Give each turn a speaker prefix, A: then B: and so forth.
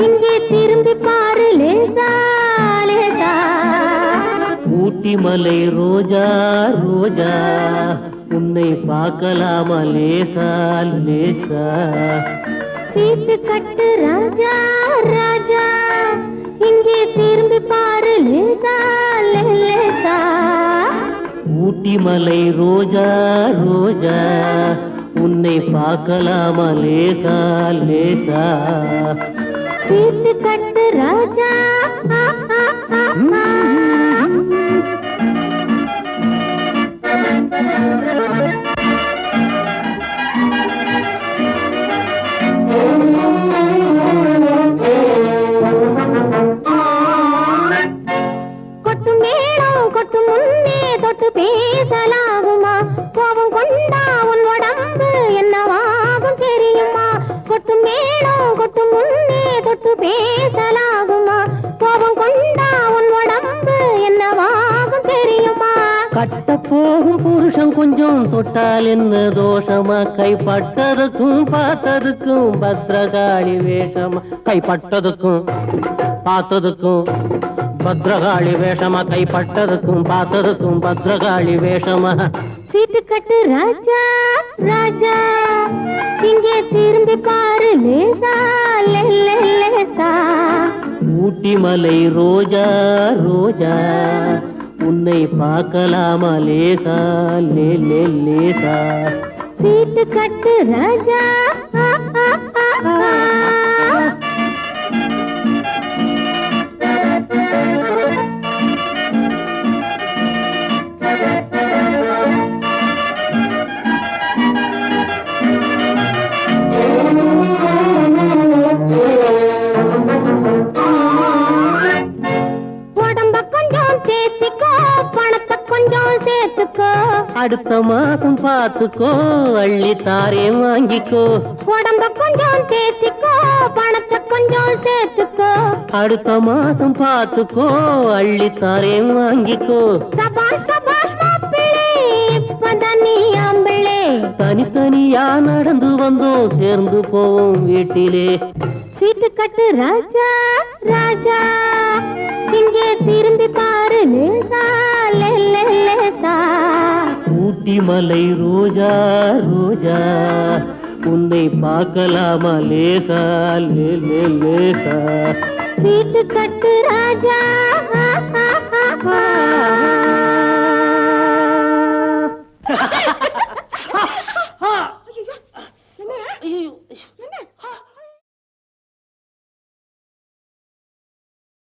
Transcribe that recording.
A: இங்கே திரும்பி பாரு லேசா லேசா.
B: ஊட்டி மலை ரோஜா ரோஜா உன்னை பார்க்கலாமா லேசா லேசா.
A: சீட்டு கட்டு ராஜா ராஜா இங்கே திரும்பி பாரு லேசா லேசா.
B: ஊட்டி மலை ரோஜா ரோஜா உன்னை பார்க்கலாமா லேசா லேசா.
A: சீட்டு கட்டு ராஜா. கொட்டு மேளம் கொட்டு முன்னே தொட்டு பேசலாகுமா? கோபம் கொண்டா உன் உடம்பு என்னவாகும் தெரியுமா? கொட்டு மேளம் கொட்டு முன்னே தொட்டு பேசலாகுமா? கோபம் கொண்டா உன் உடம்பு என்னவாகும் தெரியுமா?
B: கட்ட போகும் புருஷன் கொஞ்சம் தொட்டால் என்ன தோஷமா? கைப்பட்டதுக்கும் பார்த்ததுக்கும் பத்ரகாளி வேஷமா? கைப்பட்டதுக்கும் பார்த்ததுக்கும் பத்ரகாளி வேஷமா? கைப்பட்டதுக்கும் பார்த்ததுக்கும் பத்ரகாளி வேஷமா?
A: சீட்டு கட்டு ராஜா ராஜா இங்கே திரும்பி பாரு லேசா லேசா.
B: ஊட்டி மலை ரோஜா ரோஜா உன்னை பார்க்கலாமா லேசா லேசா.
A: சீட்டு கட்டு ராஜா. உடம்ப கொஞ்சம் சேர்த்திக்கோ பணத்தை கொஞ்சம் சேர்த்துக்கோ.
B: அடுத்த மாசம் பார்த்துக்கோ அள்ளி தாரே வாங்கிக்கோ.
A: உடம்ப கொஞ்சம் சேர்த்திக்கோ பணத்தை கொஞ்சம் சேர்த்துக்கோ.
B: அடுத்த மாசம் பார்த்துக்கோ அள்ளி தாரே வாங்கிக்கோ.
A: சபாஷ் சபாஷ் மாப்பிள்ளை இப்பதான் நீ ஆம்பிள்ளை.
B: தனித்தனியா நடந்து வந்தோம் சேர்ந்து போவோம் வீட்டிலே.
A: சீட்டு கட்டு ராஜா ராஜா இங்கே திரும்பி பாரு லேசா லேசா.
B: ஊட்டி மலை ரோஜா ரோஜா உன்னை பார்க்கலாமா லேசா லேசா.
A: சீட்டு கட்டு ராஜா.